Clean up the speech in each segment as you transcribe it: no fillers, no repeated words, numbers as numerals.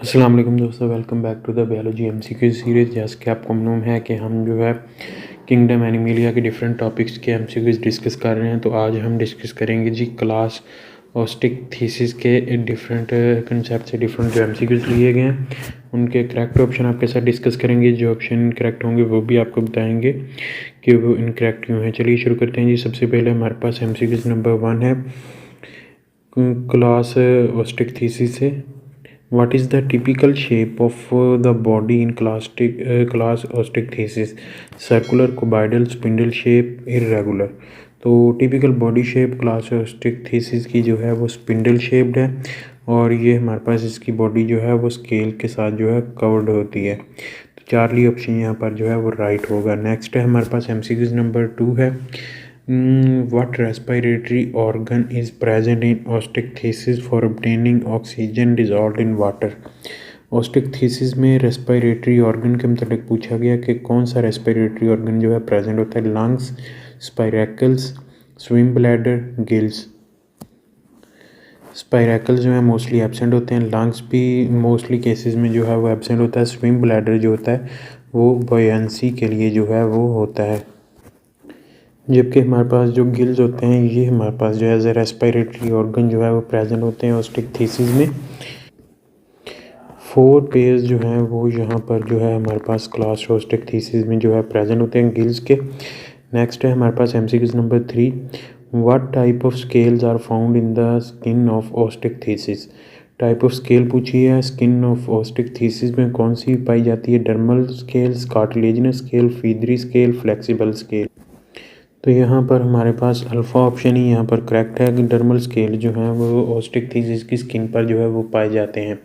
अस्सलाम वालेकुम दोस्तों, welcome back to the biology MCQ series. जैसे कि आपको मालूम है कि हम जो है किंगडम एनिमलिया के डिफरेंट टॉपिक्स के एमसीक्यूज डिस्कस कर रहे हैं। तो आज हम डिस्कस करेंगे जी क्लास ऑस्टिक थीसिस के डिफरेंट कंसेप्ट से डिफरेंट जो एमसीक्यूज लिए गए हैं उनके करेक्ट ऑप्शन आपके साथ डिस्कस करेंगे। जो ऑप्शन इनकरेक्ट होंगे वो भी आपको बताएंगे कि वो इनकरेक्ट क्यों है। चलिए शुरू करते हैं जी। सबसे पहले हमारे पास एमसीक्यूज नंबर 1 है क्लास ऑस्टिक थीसिस से। What is the typical shape of the body in class osteothesis? Circular, cuboidal, spindle shape, irregular। तो typical body shape class osteothesis की जो है वो स्पिंडल शेप्ड है और ये हमारे पास इसकी बॉडी जो है वो स्केल के साथ जो है कवर्ड होती है। तो चार्ली ऑप्शन यहाँ पर जो है वो राइट होगा। नेक्स्ट है हमारे पास एमसीक्यूज नंबर 2 है। What respiratory organ is present in osteothesis for obtaining oxygen dissolved in water? ओस्टिकथीसिस में रेस्पिरेटरी ऑर्गन के मतलब पूछा गया कि कौन सा रेस्पिरेटरी ऑर्गन जो है प्रेजेंट होता है। Lungs, spiracles, swim bladder, gills. Spiracles जो है मोस्टली एब्सेंट होते हैं। लंग्स भी मोस्टली केसेस में जो है वो एब्सेंट होता है। स्विम ब्लैडर जो होता है वो बॉयंसी के लिए जो है वो होता है। जबकि हमारे पास जो गिल्स होते हैं ये हमारे पास जो है एज ए रेस्पिरेटरी ऑर्गन जो है वो प्रेजेंट होते हैं ओस्टिकथीसिस में। 4 पेयर्स जो हैं वो यहाँ पर जो है हमारे पास क्लास ओस्टिकथीसिस में जो है प्रेजेंट होते हैं गिल्स के। नेक्स्ट है हमारे पास MCQs number 3। What type of scales are found in the skin of Osteichthyes? Type of scale पूछी है। स्किन ऑफ ओस्टिकथीसिस में कौन सी पाई जाती है? Dermal scales, cartilaginous scale, feathery scale, flexible scale. तो यहाँ पर हमारे पास अल्फ़ा ऑप्शन ही यहाँ पर करेक्ट है कि डर्मल स्केल जो है वो ओस्टिकथीसिस की स्किन पर जो है वो पाए जाते हैं।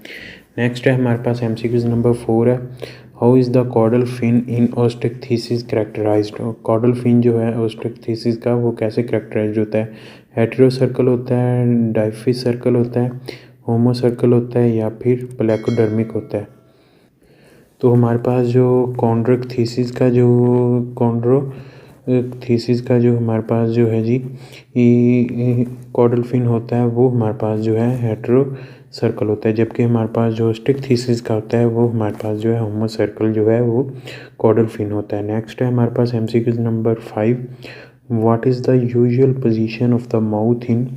नेक्स्ट है हमारे पास एमसीक्यूज नंबर 4 है। How is the caudal fin in Osteichthyes characterized? Caudal fin जो है ओस्टिकथीसिस का वो कैसे कैरेक्टराइज होता है? हेटेरो सर्कल होता है, डाइफिस सर्कल होता है, होमो सर्कल होता है या फिर प्लेकोडर्मिक होता है। तो हमारे पास जो थीसिस का जो हमारे पास जो है जी कॉर्डल फिन होता है वो हमारे पास जो है हेटेरो सर्कल होता है। जबकि हमारे पास जो स्टिक थीसिस का होता है वो हमारे पास जो है होमो सर्कल जो है वो कॉर्डल फिन होता है। नेक्स्ट है हमारे पास MCQs number 5। What is the usual position of the mouth in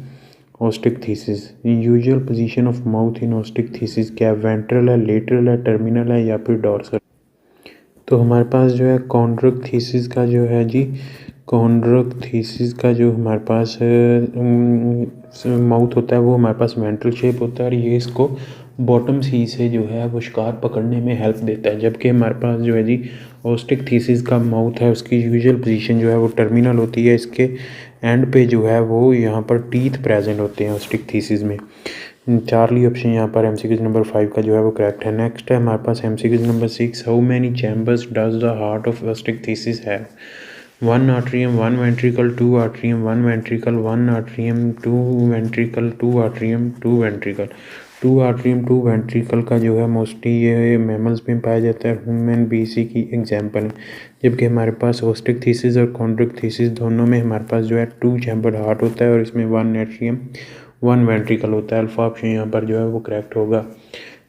Osteichthyes? Usual position of mouth in Osteichthyes क्या है? वेंट्रल है, लेटरल है, टर्मिनल है या फिर डॉर्सल? तो हमारे पास जो है कॉन्ड्रोक्थीसिस का जो है जी कॉन्ड्रोक्थीसिस का जो हमारे पास माउथ होता है वो हमारे पास वेंट्रल शेप होता है और ये इसको बॉटम सी से जो है वो शिकार पकड़ने में हेल्प देता है। जबकि हमारे पास जो है जी ओस्टिकथीसिस का माउथ है उसकी यूजुअल पोजीशन जो है वो टर्मिनल होती है। इसके एंड पे जो है वो यहाँ पर टीथ प्रेजेंट होते हैं ओस्टिकथीसिस में। चार्ली ऑप्शन यहाँ पर एमसीक्यूज नंबर 5 का जो है वो करेक्ट है। नेक्स्ट है हमारे पास MCQs number 6। How many chambers does the heart of Osteichthyes have? 1 atrium, 1 ventricle, 2 atrium, 1 ventricle, 1 atrium, 2 ventricle, 2 atrium, 2 ventricle। 2 atrium 2 ventricle का जो है मोस्टली ये मैमल्स में पाया जाता है। ह्यूमन भी इसी की एग्जाम्पल है। जबकि हमारे पास ओस्टिकथीसिस और कॉन्ड्रोक्थीसिस दोनों में हमारे पास जो है 2 चैम्बर्ड हार्ट होता है और इसमें 1 एट्रियम 1 वेंट्रिकल होता है। अल्फा ऑप्शन यहाँ पर जो है वो करेक्ट होगा।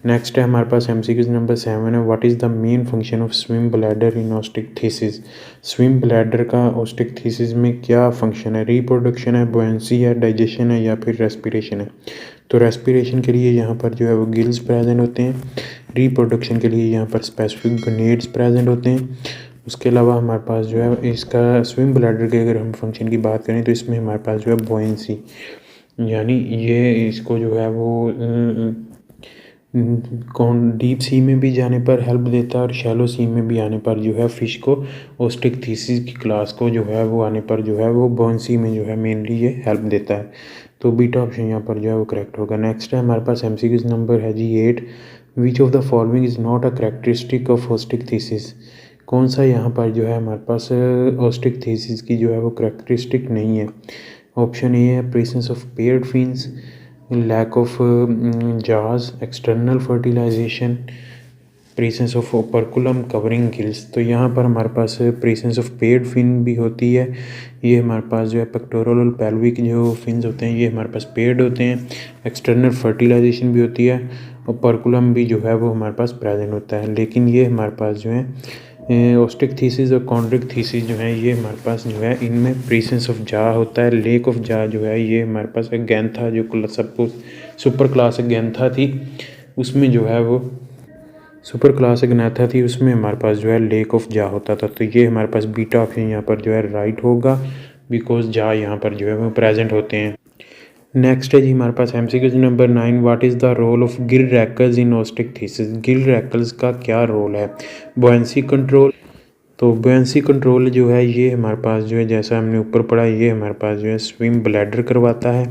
नेक्स्ट है हमारे पास एमसीक्यूज नंबर 7 है। What is the main function of swim bladder in Osteichthyes? Swim bladder का ओस्टिकथीसिस में क्या फंक्शन है? रिप्रोडक्शन है, बुएंसी है, डाइजेशन है या फिर रेस्पिरेशन है? तो रेस्पिरेशन के लिए यहाँ पर जो है वो गिल्स प्रेजेंट होते हैं। रिप्रोडक्शन के लिए यहाँ पर स्पेसिफिक गोनेड्स प्रेजेंट होते हैं। उसके अलावा हमारे पास जो है इसका स्विम ब्लैडर के अगर हम फंक्शन की बात करें तो इसमें हमारे पास जो है बुएंसी यानी ये इसको जो है वो डीप सी में भी जाने पर हेल्प देता है और शैलो सी में भी आने पर जो है फ़िश को ओस्टिकथीसिस की क्लास को जो है वो आने पर जो है वो बुएंसी में जो है मेनली ये हेल्प देता है। तो बीटा ऑप्शन यहाँ पर जो है वो करेक्ट होगा। नेक्स्ट है हमारे पास एमसीक्यूज नंबर है जी 8। Which of the following is not a characteristic of Osteichthyes? कौन सा यहाँ पर जो है हमारे पास ओस्टिकथीसिस की जो है वो कैरेक्टरिस्टिक नहीं है? ऑप्शन ए है presence of paired fins, lack of jaws, external fertilization, presence of operculum covering gills. तो यहाँ पर हमारे पास प्रेजेंस ऑफ पेयर्ड फिन भी होती है। ये हमारे पास जो है पेक्टोरल और पेल्विक जो फिन्स होते हैं ये हमारे पास पेयर्ड होते हैं। एक्सटर्नल फर्टिलाइजेशन भी होती है ओपर्कुलम भी जो है वो हमारे पास प्रेजेंट होता है। लेकिन ये हमारे पास जो है ओस्टिक थीसिस और कॉन्ड्रिक थीसिस जो है ये हमारे पास जो है इनमें प्रीसेंस ऑफ जा होता है। लेक ऑफ जा जो है ये हमारे पास एक गैंथा जो सबको सुपर क्लास गैंथा थी उसमें जो है वो सुपर क्लास गैंथा थी उसमें हमारे पास जो है लेक ऑफ जा होता था। तो ये हमारे पास बीटा ऑप्शन यहाँ पर जो है राइट होगा, बिकॉज जा यहाँ पर जो है वो प्रेजेंट होते हैं। नेक्स्ट है जी हमारे पास MCQ number 9, what is the role of gill rakers in osteichthyes. Gill rakers का क्या रोल है? Buoyancy control. तो बुयांसी कंट्रोल जो है ये हमारे पास जो है जैसा हमने ऊपर पढ़ा ये हमारे पास जो है स्विम ब्लैडर करवाता है।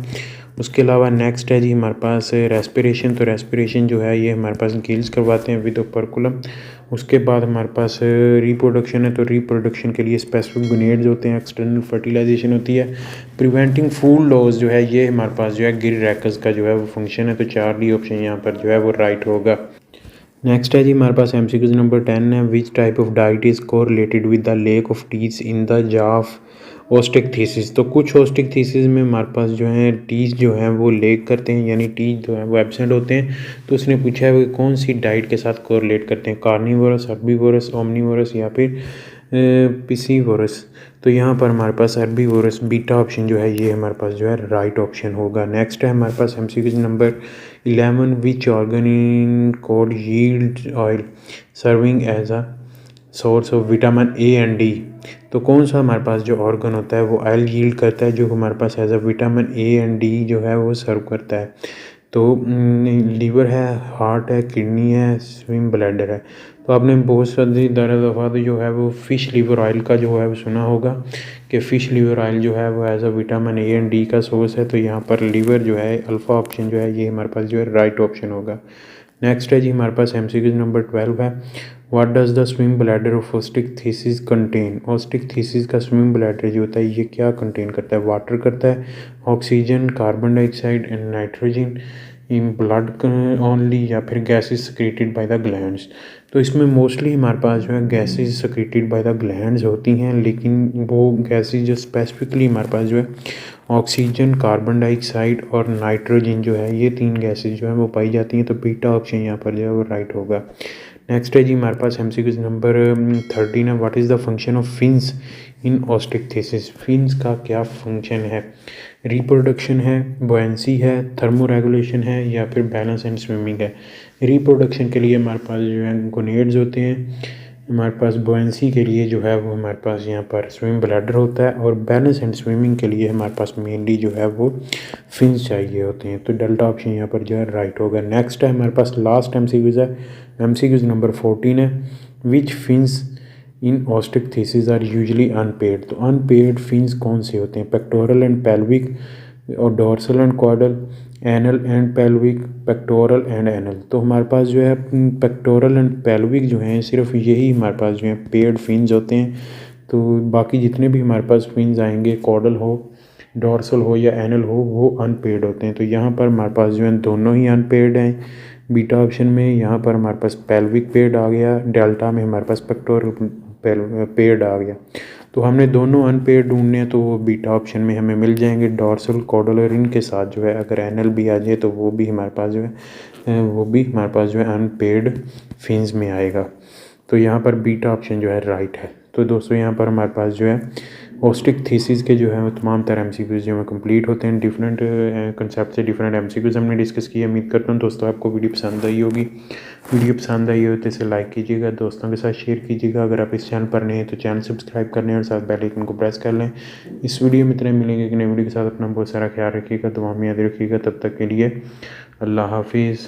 उसके अलावा नेक्स्ट है जी हमारे पास रेस्पिरेशन। तो रेस्पिरेशन जो है ये हमारे पास गिल्स करवाते हैं विद ओपर्कुलम। उसके बाद हमारे पास रिप्रोडक्शन है। तो रिप्रोडक्शन के लिए स्पेसिफिक गुनेड्स होते हैं, एक्सटर्नल फर्टिलाइजेशन होती है। प्रिवेंटिंग फूड लॉस जो है ये हमारे पास जो है गिल रैकल्स का जो है वो फंक्शन है। तो 4D ऑप्शन यहाँ पर जो है वो राइट होगा। नेक्स्ट है जी हमारे पास एमसीक्यू नंबर 10 है, which type of diet is correlated with the lake of teeth in the जा ऑफ ओस्टिक थीसिस। तो कुछ ओस्टिक थीसिस में हमारे पास जो है टीथ जो है वो लेक करते हैं, यानी टीथ जो है वो एब्सेंट होते हैं। तो उसने पूछा है वो कौन सी डाइट के साथ कोरिलेट करते हैं, कार्निवोरस, हर्बीवोरस, ओमनीवोरस या फिर पिसीवोरस। तो यहाँ पर हमारे पास हर्बीवोरस बीटा ऑप्शन जो है ये हमारे पास जो है राइट ऑप्शन होगा। नेक्स्ट है हमारे पास MCQ number 11, which organ in cod yield oil serving as a source of vitamin A and D. तो कौन सा हमारे पास जो ऑर्गन होता है वो ऑयल यील्ड करता है जो हमारे पास as a vitamin A and D जो है वो सर्व करता है। तो लीवर है, हार्ट है, किडनी है, स्विम ब्लैडर है। तो आपने बहुत सारी दफ़ा तो जो है वो फ़िश लीवर ऑयल का जो है वो सुना होगा कि फ़िश लीवर ऑयल जो है वो as a vitamin A and D का सोर्स है। तो यहाँ पर लीवर जो है अल्फ़ा ऑप्शन जो है ये हमारे पास जो है राइट ऑप्शन होगा। नेक्स्ट है जी हमारे पास एमसीक्यू नंबर 12 है, what does the swim bladder of osteichthyes contain. Osteichthyes का स्विम ब्लैडर जो होता है ये क्या कंटेन करता है? वाटर करता है, oxygen, carbon dioxide and nitrogen in blood only, या फिर gases secreted by the glands. तो इसमें मोस्टली हमारे पास जो है gases secreted by the glands होती हैं, लेकिन वो गैसेस जो स्पेसिफिकली हमारे पास जो है ऑक्सीजन, कार्बन डाइऑक्साइड और नाइट्रोजन जो है ये 3 गैसेज जो है वो पाई जाती हैं। तो बीटा ऑप्शन यहाँ पर जो है वो राइट होगा। नेक्स्ट है जी हमारे पास एमसीक्यू नंबर 13 है, what is the function of fins in osteichthyes. Fins का क्या फंक्शन है? रिप्रोडक्शन है, बुयांसी है, थर्मो रेगुलेशन है या फिर बैलेंस एंड स्विमिंग है। रिप्रोडक्शन के लिए हमारे पास जो है गोनेड्स होते हैं, हमारे पास बुयांसी के लिए जो है वो हमारे पास यहाँ पर स्विम ब्लैडर होता है, और बैलेंस एंड स्विमिंग के लिए हमारे पास मेनली जो है वो फिन्स चाहिए होते हैं। तो डेल्टा ऑप्शन यहाँ पर जो है राइट होगा। नेक्स्ट है हमारे पास लास्ट एमसीक्यूज है, एमसीक्यूज नंबर 14 है, which fins in osteichthyes are usually unpaired. तो अनपेड फिन्स कौन से होते हैं? पेक्टोरल एंड पेल्विक, और dorsal and caudal, anal and pelvic, pectoral and anal. तो हमारे पास जो है पेक्टोरल एंड पेल्विक जो हैं सिर्फ यही हमारे पास जो है पेड फिन्स होते हैं। तो बाकी जितने भी हमारे पास फिन्स आएंगे, कॉडल हो, डोर्सल हो या एनल हो, वो अनपेड होते हैं। तो यहाँ पर हमारे पास जो है दोनों ही अनपेड हैं बीटा ऑप्शन में। यहाँ पर हमारे पास पेल्विक पेड आ गया, डेल्टा में हमारे पास पेक्टोरल पेड आ गया। तो हमने दोनों अनपेड ढूंढने हैं तो वो बीटा ऑप्शन में हमें मिल जाएंगे, डॉर्सल, कॉडल और इनके साथ जो है अगर एनल भी आ जाए तो वो भी हमारे पास जो है वो भी हमारे पास जो है अनपेड फिन्स में आएगा। तो यहाँ पर बीटा ऑप्शन जो है राइट है। तो दोस्तों यहाँ पर हमारे पास जो है ओस्टिक थीसिस के जो है वो तमाम तरह एमसीक्यूज जो है कंप्लीट होते हैं। डिफरेंट कंसेप्ट से डिफरेंट एमसीक्यूज हमने डिस्कस किए। उम्मीद करता हूँ दोस्तों आपको वीडियो पसंद आई होगी। वीडियो पसंद आई हो तो इसे लाइक कीजिएगा, दोस्तों के साथ शेयर कीजिएगा। अगर आप इस चैनल पर नए हैं तो चैनल सब्सक्राइब कर लें और साथ बेल आइकन को प्रेस कर लें। इस वीडियो में इतने मिलेंगे कि नई वीडियो के साथ अपना बहुत सारा ख्याल रखिएगा, दुआ में याद रखिएगा। तब तक के लिए अल्लाह हाफिज़।